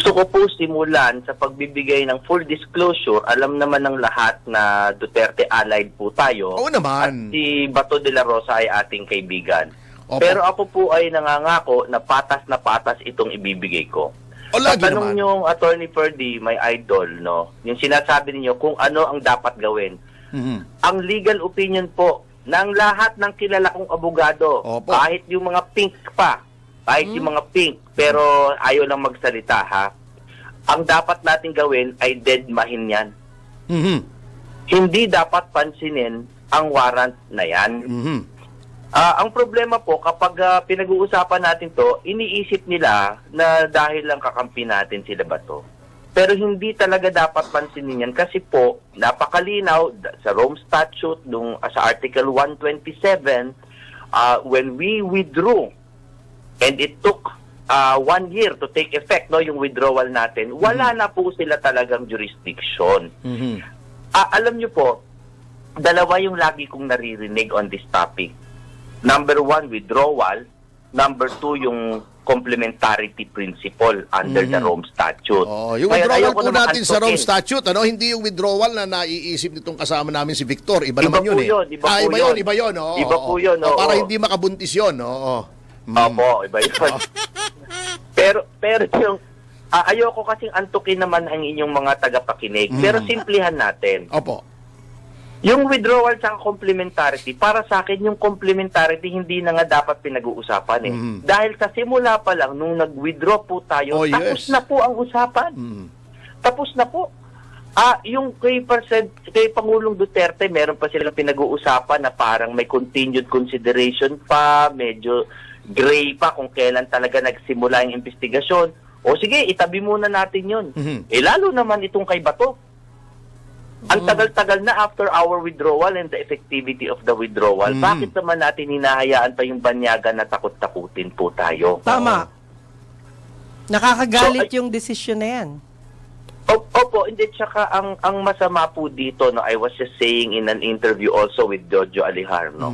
Gusto ko po simulan sa pagbibigay ng full disclosure. Alam naman ng lahat na Duterte allied po tayo. Oo naman. At si Bato de la Rosa ay ating kaibigan. Opo. Pero ako po ay nangangako na patas itong ibibigay ko. O lagi Tanong naman. yung Attorney Ferdy, my idol, no? Yung sinasabi ninyo kung ano ang dapat gawin. Ang legal opinion po ng lahat ng kilala kong abogado, Opo. kahit yung mga pink pa, kahit yung mga pink, pero ayaw lang magsalita, ha? Ang dapat natin gawin ay deadmahin yan. Hindi dapat pansinin ang warrant na yan. Ang problema po, kapag pinag-uusapan natin to, iniisip nila na dahil lang kakampi natin sila Bato. Pero hindi talaga dapat pansinin yan kasi po, napakalinaw sa Rome Statute, sa Article 127, when we withdrew, and it took 1 year to take effect, no, yung withdrawal natin, wala na po sila talagang jurisdiction. Alam nyo po, dalawa yung lagi kong naririnig on this topic. Number 1, withdrawal. Number 2, yung complementarity principle under the Rome Statute. Yung withdrawal po natin sa Rome Statute, hindi yung withdrawal na naiisip nitong kasama namin si Victor. Iba naman yun Iba po yun. Iba po yun. Para hindi makabuntis yun. Opo, iba yun. pero yung, ayoko kasing antukin naman ang inyong mga tagapakinig. Pero simplihan natin. Opo. Yung withdrawal sa complementarity, para sa akin yung complementarity hindi na nga dapat pinag-uusapan eh. Dahil sa simula pa lang, nung nag-withdraw po tayo, tapos na po ang usapan. Tapos na po. Yung kay Pangulong Duterte, meron pa silang pinag-uusapan na parang may continued consideration pa, medyo gray pa kung kailan talaga nagsimula yung investigasyon. O sige, itabi muna natin yun. Lalo naman itong kay Bato. Ang tagal-tagal na after our withdrawal and the effectivity of the withdrawal, bakit naman natin hinahayaan pa yung banyagan na takot-takutin po tayo? Tama. Nakakagalit yung desisyon na yan. Opo, hindi, tsaka ang masama po dito, no, I was just saying in an interview also with Jojo Alihar, no,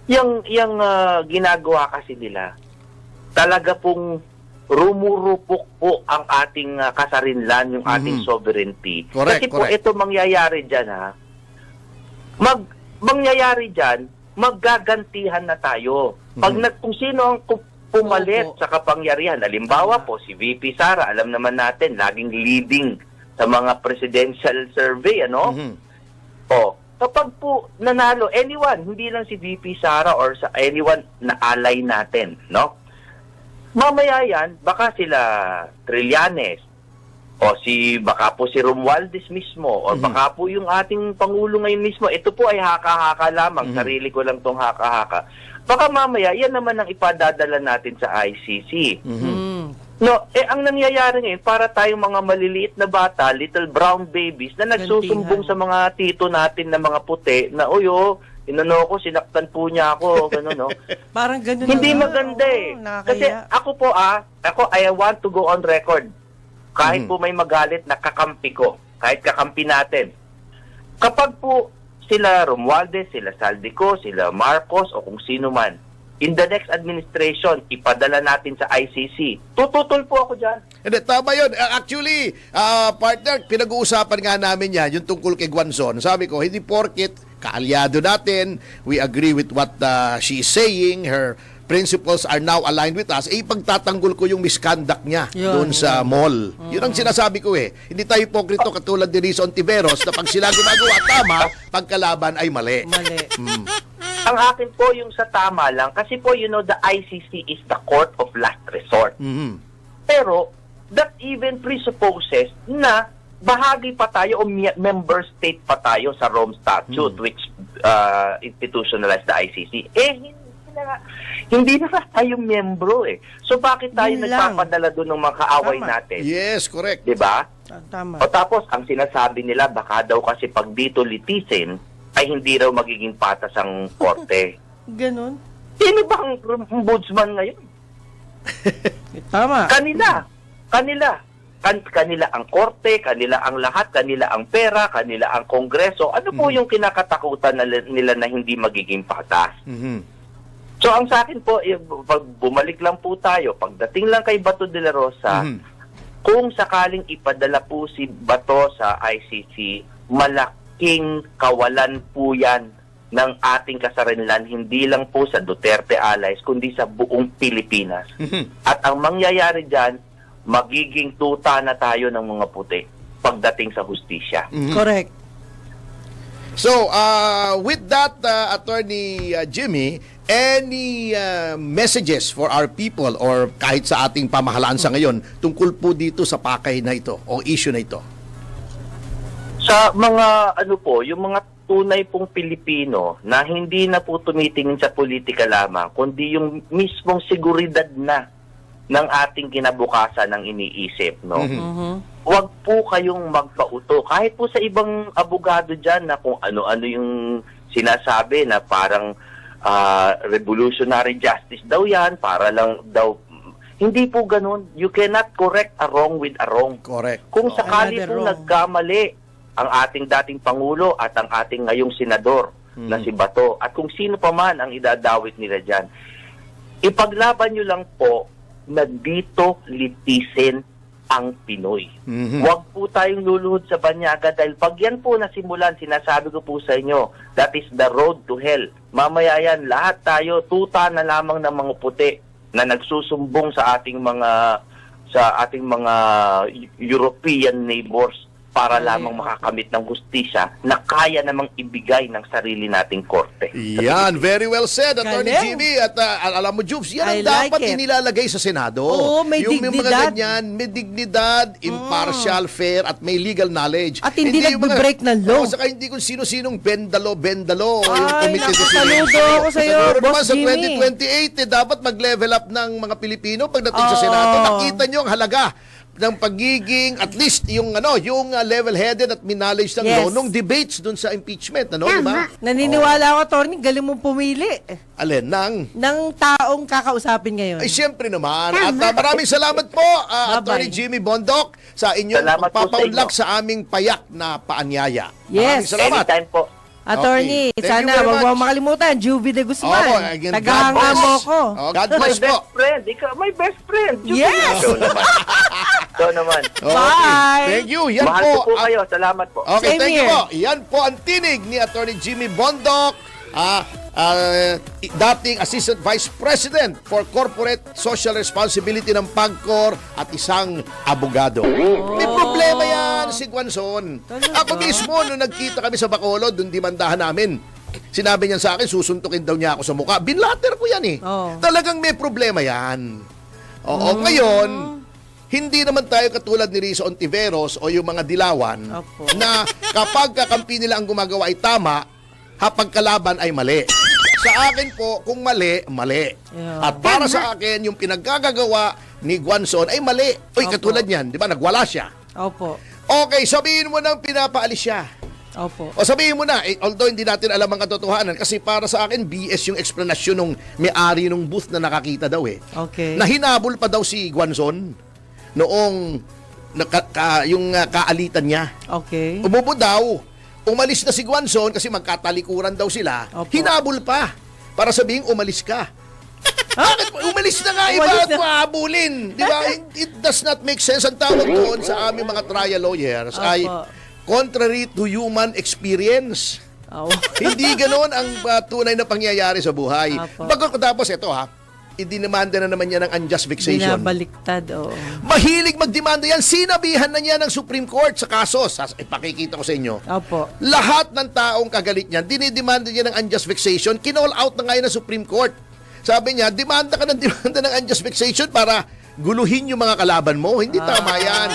yung ginagawa kasi nila, talaga pong rumurupok po ang ating kasarinlan, yung ating sovereignty. Kasi po ito mangyayari dyan, mangyayari dyan, maggagantihan na tayo. Kung sino ang pumalit sa kapangyarihan, halimbawa po, si VP Sara, alam naman natin, laging leading sa mga presidential survey, kapag po nanalo, anyone, hindi lang si VP Sara or sa anyone na ally natin, no? Mamaya yan, baka sila Trillanes, o baka po si Romualdez mismo, o baka po yung ating Pangulo ngayon mismo, ito po ay haka-haka lamang, sarili ko lang tong haka-haka. Baka mamaya, yan naman ang ipadadala natin sa ICC. No, ang nangyayari ngayon, para tayong mga maliliit na bata, little brown babies, na nagsusumbong sa mga tito natin na mga puti, na inano ko, sinaktan po niya ako, gano'n, no? Parang gano'n. Hindi maganda eh. Kasi ako po, I want to go on record. Kahit po may magalit na kakampi ko, kahit kakampi natin. Kapag po sila Romualdez, sila Saldico, sila Marcos, o kung sino man, in the next administration, ipadala natin sa ICC, tututol po ako dyan. Hindi, tama yun. Actually, partner, pinag-uusapan nga namin yan, yung tungkol kay Guanzon. Sabi ko, hindi porket kaalyado natin, we agree with what she is saying, her principles are now aligned with us, pagtatanggol ko yung misconduct niya doon sa mall. Yun ang sinasabi ko eh. Hindi tayo hipokrito katulad ni Rizon Tiveros na pag sila gumagawa tama, pagkalaban ay mali. Ang akin po yung sa tama lang, kasi po, the ICC is the court of last resort. Pero, that even presupposes na bahagi pa tayo o member state pa tayo sa Rome Statute which institutionalized the ICC. Hindi na tayo membro eh. So bakit tayo nagpapadala doon ng mga kaaway natin? Yes, correct. Diba? Tama. O tapos, ang sinasabi nila, baka daw kasi pag dito litisin, ay hindi raw magiging patas ang korte. Ganon. Sino ba ang ombudsman ngayon? Tama. Kanila ang korte, kanila ang lahat, kanila ang pera, kanila ang kongreso. Ano po yung kinakatakutan nila na hindi magiging patas? So ang sa akin po, pag bumalik lang po tayo, pagdating lang kay Bato de la Rosa, kung sakaling ipadala po si Bato sa ICC, malaking kawalan po yan ng ating kasarinlan, hindi lang po sa Duterte allies, kundi sa buong Pilipinas. At ang mangyayari dyan, magiging tuta na tayo ng mga puti pagdating sa hustisya. Correct. So, with that, Attorney Jimmy, any messages for our people or kahit sa ating pamahalaan sa ngayon tungkol po dito sa pakay na ito o issue na ito? Sa mga yung mga tunay pong Pilipino na hindi na po tumitingin sa politika lamang, kundi yung mismong seguridad na ng ating kinabukasan ang iniisip, no? Huwag po kayong magpauto. Kahit po sa ibang abogado dyan na kung ano-ano yung sinasabi na parang revolutionary justice daw yan, para lang daw. Hindi po ganun. You cannot correct a wrong with a wrong. Correct. Kung sakali Another po wrong. nagkamali ang ating dating Pangulo at ang ating ngayong senador na si Bato at kung sino pa man ang idadawit nila dyan, ipaglaban nyo lang po na dito litisin ang Pinoy. Huwag po tayong luluhod sa banyaga dahil pag yan po nasimulan, sinasabi ko po sa inyo, that is the road to hell. Mamaya yan, lahat tayo, tuta na lamang ng mga puti na nagsusumbong sa ating mga European neighbors para lamang makakamit ng hustisya na kaya namang ibigay ng sarili nating korte. Yan, very well said, Attorney Galing. Jimmy. At alam mo, Jubes, yan ang I like dapat it. inilalagay sa Senado. Oo, may yung mga dignidad. ganyan, may dignidad, impartial, fair, at may legal knowledge. At hindi yung nagbe-break ng law. Saka hindi kung sino-sinong bendalo, yung Ay, committee naku, decision. saludo ako sa'yo, Siguro naman Boss sa Jimmy. 2028, dapat mag-level up ng mga Pilipino pagdating sa Senado. Nakita nyo ang halaga ng pagiging at least yung level-headed at may knowledge ng Yes. law nung debates dun sa impeachment, di ba? Naniniwala ako, Attorney, galing mong pumili Alin ng taong kakausapin ngayon. Ay, siyempre naman. At maraming salamat po, Attorney Jimmy Bondok, sa inyong Salamat po sa pagpapaunlak inyo. sa aming payak na paanyaya. Yes. Maraming salamat. Anytime po. Attorney, Okay. Thank you sana very wag mo much. makalimutan, Juvie de Opo, Guzman. again, Tagahanga God mo bless. ko. Oh, God My bless po. best friend. Ikaw, my best friend. Yes! Ikaw naman. Ikaw naman. Okay. Bye. Thank you. Yan Mahal po. ko po kayo. Salamat po. Okay, Same thank you here. po. Yan po ang tinig ni Attorney Jimmy Bondok, dating Assistant Vice President for Corporate Social Responsibility ng PAGCOR at isang abogado. May problema yan si Guanzon. Talaga? Ako mismo, nung nagkita kami sa Bacolod, doon dimandahan namin, sinabi niya sa akin, susuntukin daw niya ako sa mukha. Binlater ko yan eh. Oh. Talagang may problema yan. Oo, ngayon, hindi naman tayo katulad ni Risa Ontiveros o yung mga dilawan Opo. na kapag kakampi nila ang gumagawa ay tama, hapag kalaban ay mali. Sa akin po, kung mali, mali. Yeah. At para sa akin, yung pinaggagawa ni Guanzon ay mali. Uy, Opo. katulad yan, di ba? Nagwala siya. Opo. Okay, sabihin mo nang pinapaalis siya. Opo. O sabihin mo na, although hindi natin alam ang katotohanan, kasi para sa akin, BS yung explanation ng may-ari ng booth na nakakita daw eh. Okay. Na hinabol pa daw si Guanzon noong yung kaalitan niya. Okay. Umupo daw. Umalis na si Guanzon kasi magkatalikuran daw sila. Opo. Hinabol pa para sabihin umalis ka. Bakit? Umalis na nga, iba Umalis at na. mahabulin. Di ba? It does not make sense. Ang tawag doon sa aming mga trial lawyers ay Opo. contrary to human experience. Oh. Hindi ganoon ang tunay na pangyayari sa buhay. Opo. Pagkatapos ito idinimanda na naman niya ng unjust vexation. Binabaliktad, oo. Mahilig magdemanda yan. Sinabihan na niya ng Supreme Court sa kaso. Ipakikita ko sa inyo. Opo. Lahat ng taong kagalit niya, dinidemanda niya ng unjust vexation. Kinall out na ngayon ng Supreme Court. Sabi niya, demanda ka ng demanda ng unjust vexation para guluhin yung mga kalaban mo. Hindi tama yan.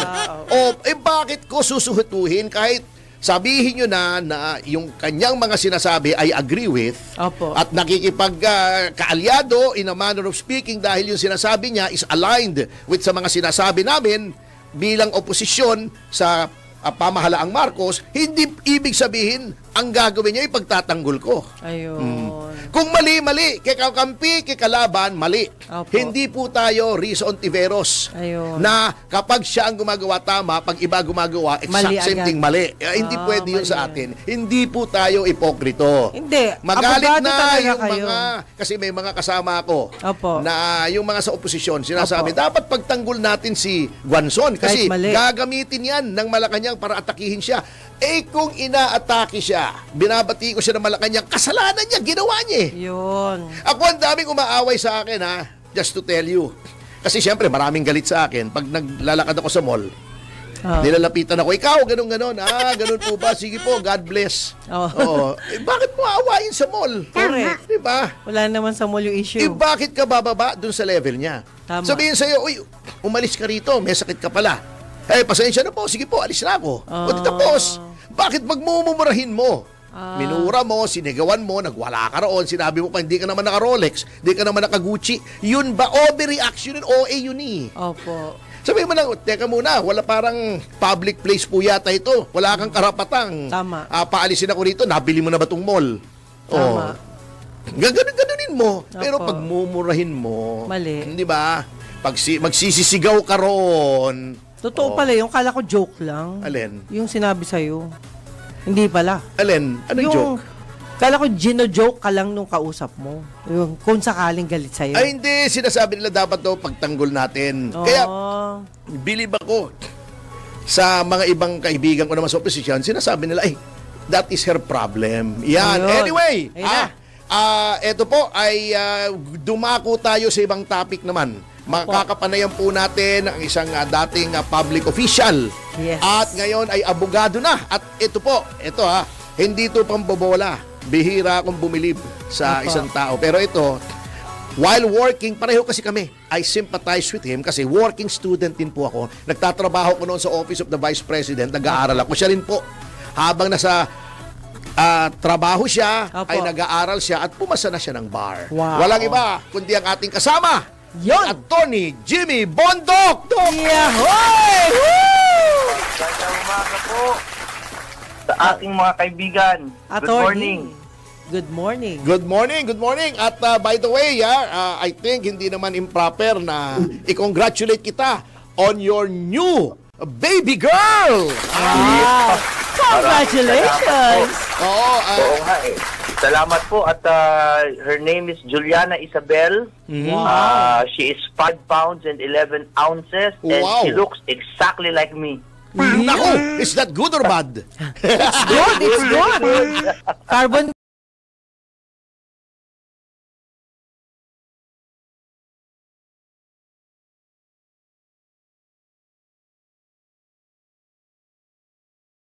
Bakit ko susuhutuhin kahit sabihin nyo na yung kanyang mga sinasabi ay agree with Opo. at nakikipagkaalyado in a manner of speaking dahil yung sinasabi niya is aligned with sa mga sinasabi namin bilang oposisyon sa pamahalaang Marcos, hindi ibig sabihin ang gagawin niya ay pagtatanggol ko. Ayun. Kung mali, mali. Kay kakampi, kay kalaban, mali. Opo. Hindi po tayo Rizzo Ontiveros. Ayun. Na kapag siya ang gumagawa tama, pag iba gumagawa, Mali exact same agad. thing, mali. Hindi pwede yun mali sa yan. atin. Hindi po tayo ipokrito. Hindi. Magalit Abogado na talaga yung kayo. mga, kasi may mga kasama ako Opo. na yung mga sa oposisyon, sinasabi, Opo. dapat pagtanggol natin si Guanzon kasi Kahit mali. gagamitin yan ng Malacanang para atakihin siya. Kung inaatake siya, binabati ko siya ng Malacanang, kasalanan niya, ginawa niya eh. Yun. Ako ang daming umaaway sa akin ha, just to tell you. Kasi siyempre maraming galit sa akin pag naglalakad ako sa mall. Oh. Nilalapitan ako, ikaw, ganun. Ganun po ba? Sige po, God bless. Oh. Oo. Bakit mo aawayin sa mall? Correct. Diba? Wala naman sa mall yung issue. Bakit ka bababa dun sa level niya? Tama. Sabihin sa'yo, uy, umalis ka rito, may sakit ka pala. Pasensya na po, sige po, alis na ako. O di tapos, bakit magmumurahin mo? Minura mo, sinigawan mo, nagwala ka roon, sinabi mo pa, hindi ka naman naka-Rolex, hindi ka naman naka-Gucci. Yun ba, overreaction yun, OA yun eh. Opo. Sabi mo na, teka muna, wala parang public place po yata ito. Wala kang karapatang Tama. paalisin ako rito, nabili mo na ba itong mall? Tama. Gaganunin mo. Opo. Pero pag mumurahin mo, Mali. di ba? Pag magsisisigaw ka roon. Totoo pala yung kala ko joke lang. Alin? Yung sinabi sa'yo. Hindi pala. Alin? Anong yung, joke? Kala ko gino-joke ka lang nung kausap mo. Yung kung sakaling galit sa'yo. Ay, hindi. Sinasabi nila dapat daw pagtanggol natin. Oh. Kaya, believe ako, sa mga ibang kaibigan ko naman sa oposisyon, sinasabi nila, that is her problem. Yan. Ayun. Anyway, Ayun na. eto po ay dumako tayo sa ibang topic naman. Makakapanayan po natin ang isang dating public official. Yes. At ngayon ay abogado na. At ito hindi ito pambobola. Bihira akong bumilib sa Opo. isang tao. Pero ito, while working, pareho kasi kami, I sympathize with him kasi working student din po ako. Nagtatrabaho ko noon sa Office of the Vice President. Nag-aaral ako. Siya rin po. Habang nasa trabaho siya, Opo. ay nag-aaral siya at pumasa na siya ng bar. Wow. Walang iba, kundi ang ating kasama, Yon! Attorney Jimmy Bondok! Yahoy! Woo! Magandang umaga po sa ating mga kaibigan. Good Attorney. morning. Good morning. Good morning, good morning. At by the way, I think hindi naman improper na i-congratulate kita on your new baby girl! Wow! Congratulations! Oo, Oo nga eh. Salamat po at her name is Juliana Isabel. She is 5 pounds and 11 ounces and Wow. she looks exactly like me. naku, is that good or bad? Good, it's good. Carbon